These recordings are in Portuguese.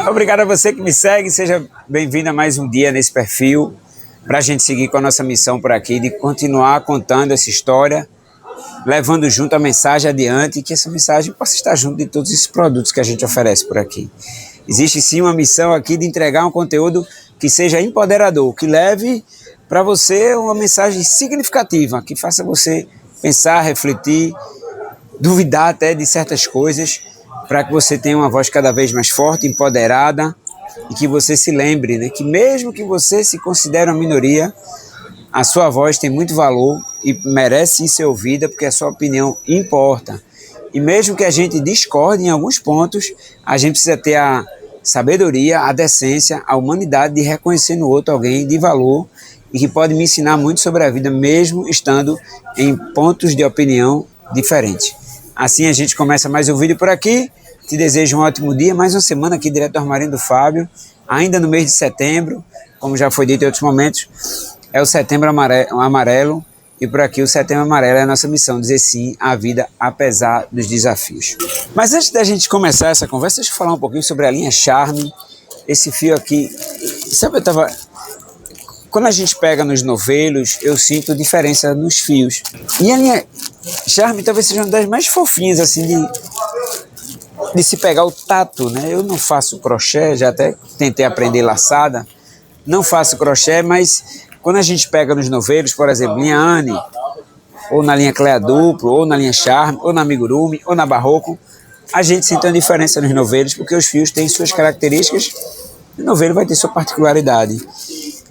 Obrigado a você que me segue, seja bem-vindo a mais um dia nesse perfil, para a gente seguir com a nossa missão por aqui, de continuar contando essa história, levando junto a mensagem adiante e que essa mensagem possa estar junto de todos esses produtos que a gente oferece por aqui. Existe sim uma missão aqui de entregar um conteúdo que seja empoderador, que leve para você uma mensagem significativa, que faça você pensar, refletir, duvidar até de certas coisas, para que você tenha uma voz cada vez mais forte, empoderada, e que você se lembre, né, que mesmo que você se considere uma minoria, a sua voz tem muito valor e merece ser ouvida, porque a sua opinião importa. E mesmo que a gente discorde em alguns pontos, a gente precisa ter a sabedoria, a decência, a humanidade de reconhecer no outro alguém de valor e que pode me ensinar muito sobre a vida, mesmo estando em pontos de opinião diferentes. Assim a gente começa mais um vídeo por aqui. Te desejo um ótimo dia, mais uma semana aqui direto do Armarinho do Fábio, ainda no mês de setembro, como já foi dito em outros momentos, é o Setembro Amarelo, e por aqui o Setembro Amarelo é a nossa missão, dizer sim à vida apesar dos desafios. Mas antes da gente começar essa conversa, deixa eu falar um pouquinho sobre a linha Charme, esse fio aqui, sabe, quando a gente pega nos novelos, eu sinto diferença nos fios. E a linha Charme talvez seja uma das mais fofinhas, assim, de se pegar o tato, né? Eu não faço crochê, já até tentei aprender laçada, não faço crochê, mas quando a gente pega nos novelos, por exemplo, linha Anne, ou na linha Clea Duplo, ou na linha Charme, ou na Amigurumi, ou na Barroco, a gente sente uma diferença nos novelos, porque os fios têm suas características, e o novelo vai ter sua particularidade.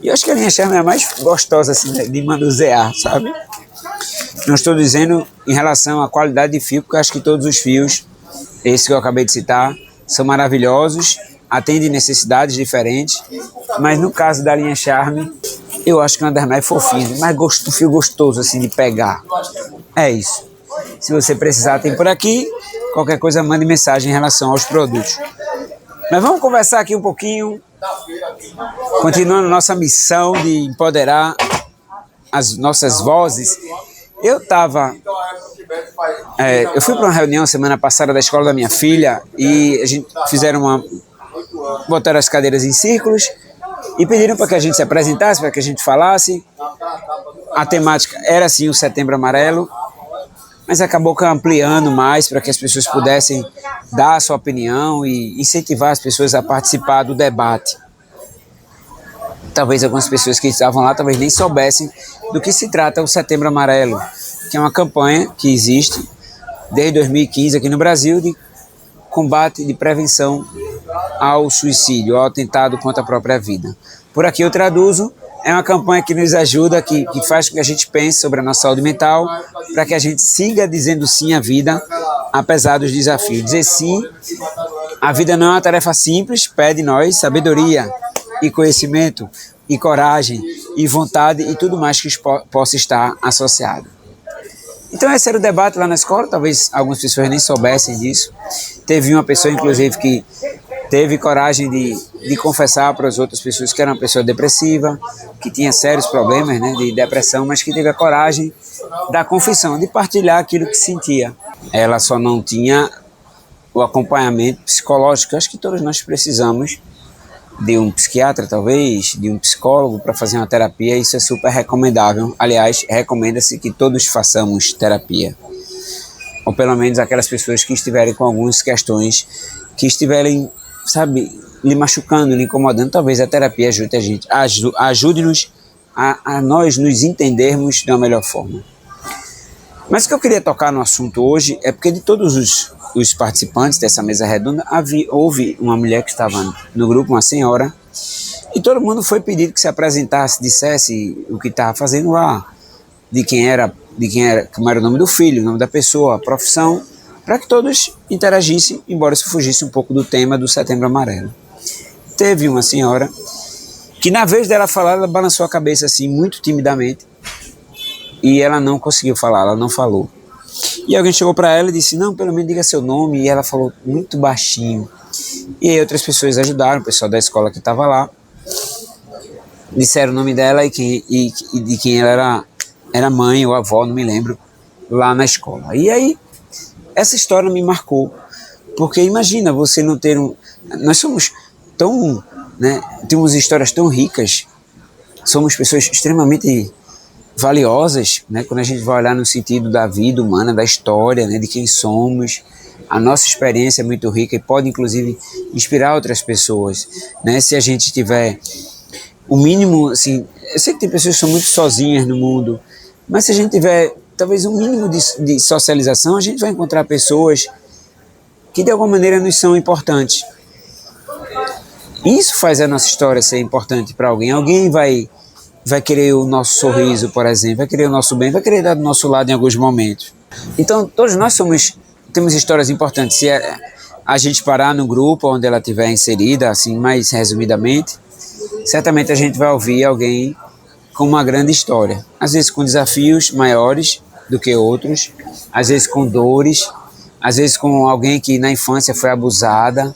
E eu acho que a linha Charme é a mais gostosa assim, de manusear, sabe? Não estou dizendo em relação à qualidade de fio, porque eu acho que todos os fios, esses que eu acabei de citar, são maravilhosos, atendem necessidades diferentes, mas no caso da linha Charme, eu acho que é uma das mais fofinhas, mais um fio gostoso assim de pegar. É isso. Se você precisar, tem por aqui. Qualquer coisa, mande mensagem em relação aos produtos. Mas vamos conversar aqui um pouquinho, continuando nossa missão de empoderar as nossas vozes. Eu fui para uma reunião semana passada da escola da minha filha e a gente botaram as cadeiras em círculos e pediram para que a gente se apresentasse, para que a gente falasse. A temática era sim o Setembro Amarelo, mas acabou ampliando mais para que as pessoas pudessem dar a sua opinião e incentivar as pessoas a participar do debate. Talvez algumas pessoas que estavam lá talvez nem soubessem do que se trata o Setembro Amarelo, que é uma campanha que existe desde 2015 aqui no Brasil de combate, de prevenção ao suicídio, ao atentado contra a própria vida. Por aqui eu traduzo, é uma campanha que nos ajuda, que faz com que a gente pense sobre a nossa saúde mental, para que a gente siga dizendo sim à vida, apesar dos desafios. Dizer sim, a vida não é uma tarefa simples, pede nós sabedoria e conhecimento, e coragem, e vontade, e tudo mais que possa estar associado. Então esse era o debate lá na escola, talvez algumas pessoas nem soubessem disso. Teve uma pessoa, inclusive, que teve coragem de confessar para as outras pessoas que era uma pessoa depressiva, que tinha sérios problemas, né, de depressão, mas que teve a coragem da confissão, de partilhar aquilo que sentia. Ela só não tinha o acompanhamento psicológico. Acho que todos nós precisamos de um psiquiatra, talvez, de um psicólogo para fazer uma terapia. Isso é super recomendável. Aliás, recomenda-se que todos façamos terapia. Ou pelo menos aquelas pessoas que estiverem com algumas questões, que estiverem, sabe, lhe machucando, lhe incomodando. Talvez a terapia ajude a gente, ajude-nos a nós nos entendermos de uma melhor forma. Mas o que eu queria tocar no assunto hoje é porque de todos os participantes dessa mesa redonda, houve uma mulher que estava no grupo, uma senhora, e todo mundo foi pedido que se apresentasse, dissesse o que estava fazendo lá, como era o nome do filho, o nome da pessoa, a profissão, para que todos interagissem, embora isso fugisse um pouco do tema do Setembro Amarelo. Teve uma senhora que, na vez dela falar, ela balançou a cabeça assim, muito timidamente, e ela não conseguiu falar, ela não falou. E alguém chegou para ela e disse, não, pelo menos diga seu nome, e ela falou muito baixinho. E aí outras pessoas ajudaram, o pessoal da escola que estava lá, disseram o nome dela e de quem ela era mãe ou avó, não me lembro, lá na escola. E aí, essa história me marcou, porque imagina você não ter Nós somos tão, né, temos histórias tão ricas, somos pessoas extremamente valiosas, né, quando a gente vai olhar no sentido da vida humana, da história, né, de quem somos. A nossa experiência é muito rica e pode, inclusive, inspirar outras pessoas, né, se a gente tiver o mínimo, assim, eu sei que tem pessoas que são muito sozinhas no mundo, mas se a gente tiver talvez um mínimo de socialização, a gente vai encontrar pessoas que de alguma maneira nos são importantes. Isso faz a nossa história ser importante para alguém. Alguém vai querer o nosso sorriso, por exemplo, vai querer o nosso bem, vai querer dar do nosso lado em alguns momentos. Então, todos nós temos histórias importantes. Se a gente parar no grupo onde ela estiver inserida, assim, mais resumidamente, certamente a gente vai ouvir alguém com uma grande história. Às vezes com desafios maiores do que outros, às vezes com dores, às vezes com alguém que na infância foi abusada,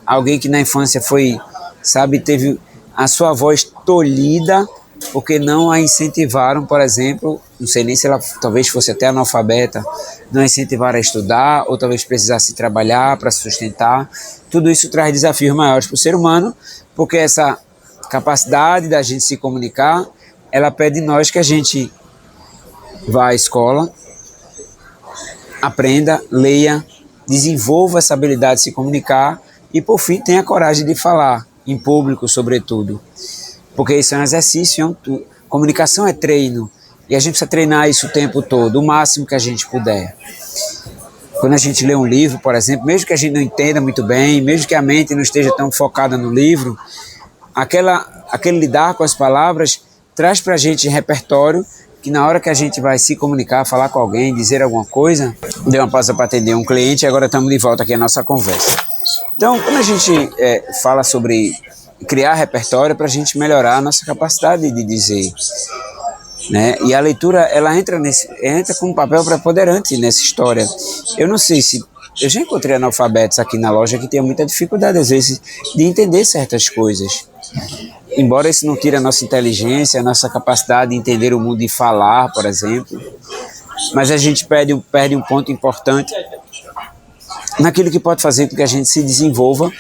alguém que na infância foi, sabe, teve a sua voz tolhida porque não a incentivaram, por exemplo, não sei nem se ela talvez fosse até analfabeta, não a incentivaram a estudar, ou talvez precisasse trabalhar para se sustentar. Tudo isso traz desafios maiores para o ser humano, porque essa capacidade da gente se comunicar, ela pede de nós que a gente vá à escola, aprenda, leia, desenvolva essa habilidade de se comunicar e, por fim, tenha coragem de falar, em público, sobretudo. Porque isso é um exercício, comunicação é treino, e a gente precisa treinar isso o tempo todo, o máximo que a gente puder. Quando a gente lê um livro, por exemplo, mesmo que a gente não entenda muito bem, mesmo que a mente não esteja tão focada no livro, aquele lidar com as palavras traz para a gente repertório que na hora que a gente vai se comunicar, falar com alguém, dizer alguma coisa, deu uma pausa para atender um cliente e agora estamos de volta aqui à nossa conversa. Então, quando a gente fala sobre criar repertório para a gente melhorar a nossa capacidade de dizer, né? E a leitura, ela entra com um papel preponderante nessa história. Eu não sei se... Eu já encontrei analfabetos aqui na loja que têm muita dificuldade, às vezes, de entender certas coisas. Embora isso não tire a nossa inteligência, a nossa capacidade de entender o mundo e falar, por exemplo, mas a gente perde um ponto importante naquilo que pode fazer com que a gente se desenvolva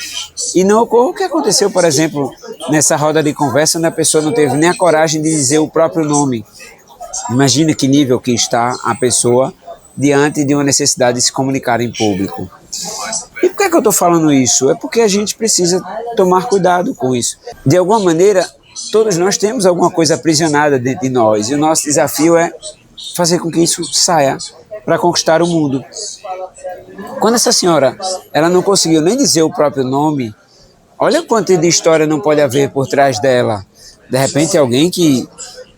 e não ocorra o que aconteceu, por exemplo, nessa roda de conversa, onde a pessoa não teve nem a coragem de dizer o próprio nome. Imagina que nível que está a pessoa diante de uma necessidade de se comunicar em público. E por que eu estou falando isso? É porque a gente precisa tomar cuidado com isso. De alguma maneira, todos nós temos alguma coisa aprisionada dentro de nós, e o nosso desafio é fazer com que isso saia para conquistar o mundo. Quando essa senhora, ela não conseguiu nem dizer o próprio nome, olha quanto de história não pode haver por trás dela. De repente alguém que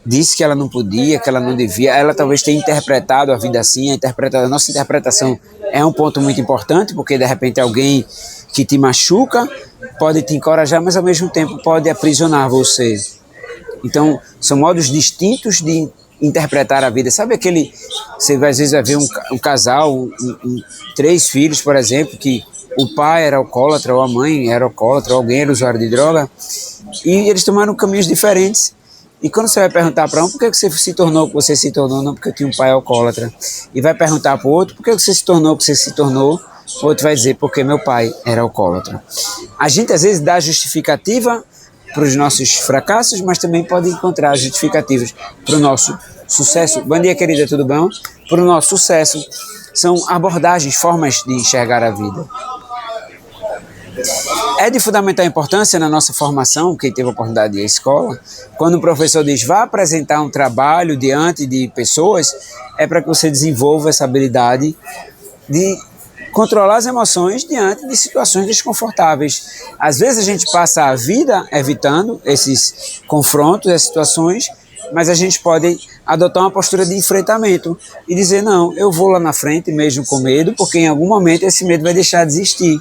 disse que ela não podia, que ela não devia, ela talvez tenha interpretado a vida assim, a nossa interpretação é um ponto muito importante, porque de repente alguém que te machuca pode te encorajar, mas ao mesmo tempo pode aprisionar você. Então, são modos distintos de interpretar a vida. Sabe aquele... Você às vezes vai ver um casal, 3 filhos, por exemplo, que o pai era alcoólatra, ou a mãe era alcoólatra, ou alguém era usuário de droga, e eles tomaram caminhos diferentes. E quando você vai perguntar para um, por que você se tornou o que você se tornou? Não, porque eu tinha um pai alcoólatra. E vai perguntar para o outro, por que você se tornou o que você se tornou? O outro vai dizer, porque meu pai era alcoólatra. A gente às vezes dá justificativa para os nossos fracassos, mas também pode encontrar justificativas para o nosso sucesso. Bom dia, querida, tudo bom? Para o nosso sucesso. São abordagens, formas de enxergar a vida. É de fundamental importância na nossa formação, quem teve a oportunidade de ir à escola, quando o professor diz, vá apresentar um trabalho diante de pessoas, é para que você desenvolva essa habilidade de controlar as emoções diante de situações desconfortáveis. Às vezes a gente passa a vida evitando esses confrontos, essas situações, mas a gente pode adotar uma postura de enfrentamento e dizer, não, eu vou lá na frente mesmo com medo, porque em algum momento esse medo vai deixar de existir.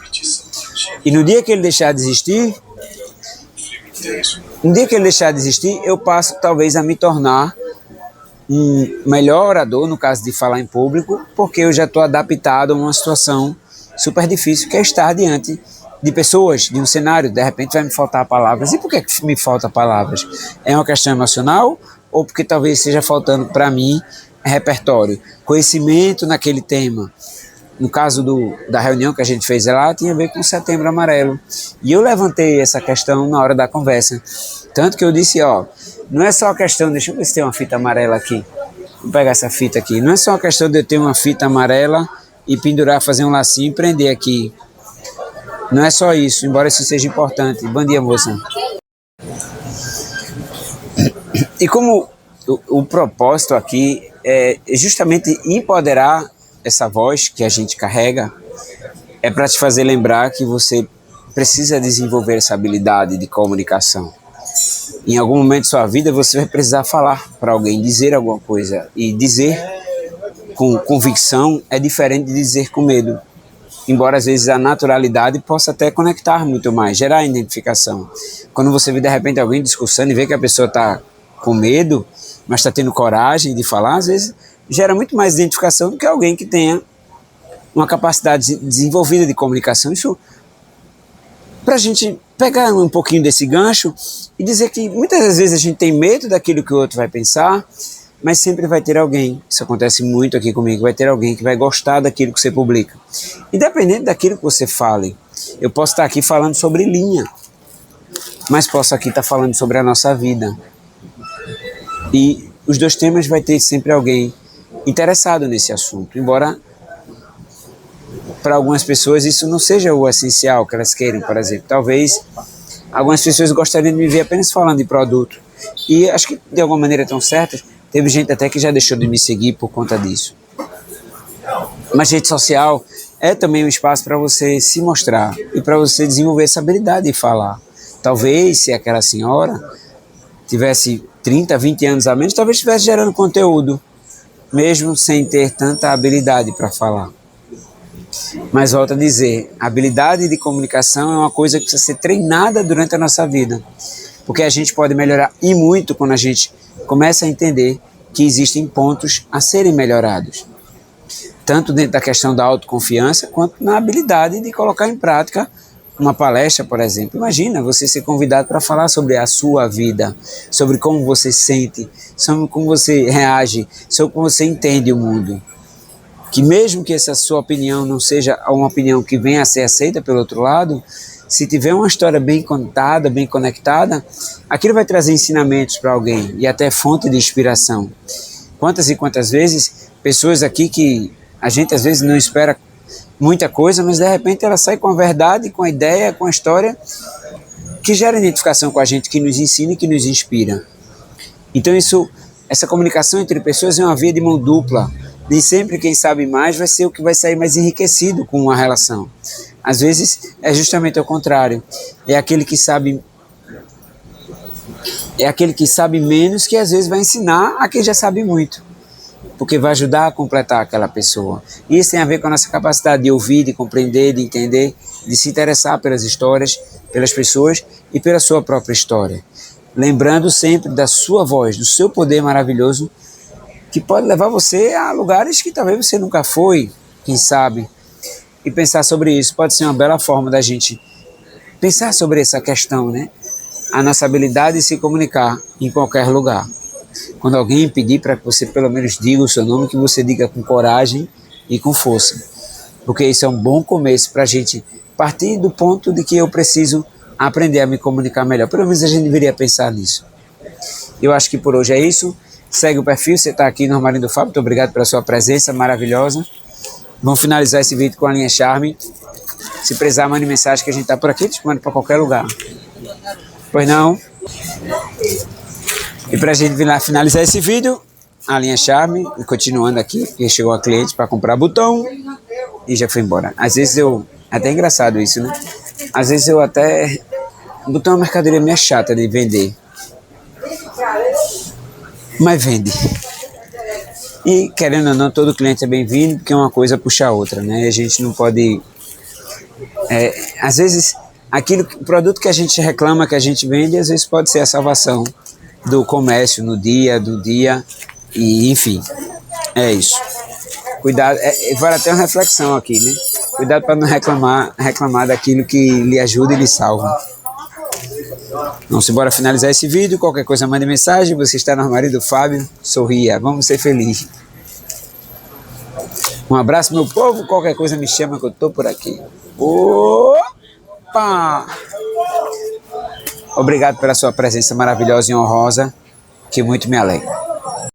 E no dia que ele deixar de existir, eu passo talvez a me tornar um melhor orador, no caso de falar em público, porque eu já estou adaptado a uma situação super difícil, que é estar diante de pessoas, de um cenário. De repente vai me faltar palavras. E por que me faltam palavras? É uma questão emocional ou porque talvez esteja faltando para mim repertório, conhecimento naquele tema? no caso da reunião que a gente fez lá, tinha a ver com o Setembro Amarelo. E eu levantei essa questão na hora da conversa. Tanto que eu disse, ó, não é só a questão, deixa eu ver se tem uma fita amarela aqui. Vou pegar essa fita aqui. Não é só a questão de eu ter uma fita amarela e pendurar, fazer um lacinho e prender aqui. Não é só isso, embora isso seja importante. Bom dia, moça. E como o propósito aqui é justamente empoderar essa voz que a gente carrega, é para te fazer lembrar que você precisa desenvolver essa habilidade de comunicação. Em algum momento de sua vida você vai precisar falar para alguém, dizer alguma coisa. E dizer com convicção é diferente de dizer com medo. Embora às vezes a naturalidade possa até conectar muito mais, gerar identificação. Quando você vê de repente alguém discursando e vê que a pessoa está com medo, mas está tendo coragem de falar, às vezes gera muito mais identificação do que alguém que tenha uma capacidade desenvolvida de comunicação. Isso para a gente pegar um pouquinho desse gancho e dizer que muitas vezes a gente tem medo daquilo que o outro vai pensar, mas sempre vai ter alguém, isso acontece muito aqui comigo, vai ter alguém que vai gostar daquilo que você publica. Independente daquilo que você fale, eu posso estar aqui falando sobre linha, mas posso aqui estar falando sobre a nossa vida. E os dois temas vai ter sempre alguém interessado nesse assunto, embora para algumas pessoas isso não seja o essencial que elas queiram, por exemplo. Talvez algumas pessoas gostariam de me ver apenas falando de produto. E acho que de alguma maneira tão certa, teve gente até que já deixou de me seguir por conta disso. Mas rede social é também um espaço para você se mostrar e para você desenvolver essa habilidade de falar. Talvez se aquela senhora tivesse 30, 20 anos a menos, talvez estivesse gerando conteúdo, mesmo sem ter tanta habilidade para falar. Mas volto a dizer, a habilidade de comunicação é uma coisa que precisa ser treinada durante a nossa vida, porque a gente pode melhorar e muito quando a gente começa a entender que existem pontos a serem melhorados, tanto dentro da questão da autoconfiança, quanto na habilidade de colocar em prática uma palestra, por exemplo. Imagina você ser convidado para falar sobre a sua vida, sobre como você sente, sobre como você reage, sobre como você entende o mundo. Que mesmo que essa sua opinião não seja uma opinião que venha a ser aceita pelo outro lado, se tiver uma história bem contada, bem conectada, aquilo vai trazer ensinamentos para alguém e até fonte de inspiração. Quantas e quantas vezes, pessoas aqui que a gente às vezes não espera muita coisa, mas de repente ela sai com a verdade, com a ideia, com a história, que gera identificação com a gente, que nos ensina e que nos inspira. Então essa comunicação entre pessoas é uma via de mão dupla. Nem sempre quem sabe mais vai ser o que vai sair mais enriquecido com uma relação. Às vezes é justamente o contrário. É aquele que sabe menos que às vezes vai ensinar a quem já sabe muito, porque vai ajudar a completar aquela pessoa. E isso tem a ver com a nossa capacidade de ouvir, de compreender, de entender, de se interessar pelas histórias, pelas pessoas e pela sua própria história. Lembrando sempre da sua voz, do seu poder maravilhoso, que pode levar você a lugares que talvez você nunca foi, quem sabe. E pensar sobre isso pode ser uma bela forma da gente pensar sobre essa questão, né? A nossa habilidade de se comunicar em qualquer lugar. Quando alguém pedir para que você pelo menos diga o seu nome, que você diga com coragem e com força. Porque isso é um bom começo para a gente partir do ponto de que eu preciso aprender a me comunicar melhor. Pelo menos a gente deveria pensar nisso. Eu acho que por hoje é isso. Segue o perfil, você está aqui no Armarinho do Fábio, muito obrigado pela sua presença maravilhosa. Vamos finalizar esse vídeo com a linha Charme. Se precisar, mande mensagem que a gente está por aqui, te manda para qualquer lugar. Pois não? E para a gente finalizar esse vídeo, a linha Charme, e continuando aqui, porque chegou a cliente para comprar botão e já foi embora. Às vezes até engraçado isso, né? Às vezes botão é uma mercadoria meio chata de vender. Mas vende. E querendo ou não, todo cliente é bem-vindo, porque uma coisa puxa a outra, né? A gente não pode... às vezes, o produto que a gente reclama, que a gente vende, às vezes pode ser a salvação do comércio do dia, e enfim, é isso. Cuidado, vale até uma reflexão aqui, né? Cuidado para não reclamar daquilo que lhe ajuda e lhe salva. Vamos embora finalizar esse vídeo. Qualquer coisa, mande mensagem. Você está no Armário do Fábio. Sorria, vamos ser felizes. Um abraço, meu povo. Qualquer coisa me chama que eu tô por aqui. Opa! Obrigado pela sua presença maravilhosa e honrosa, que muito me alegra.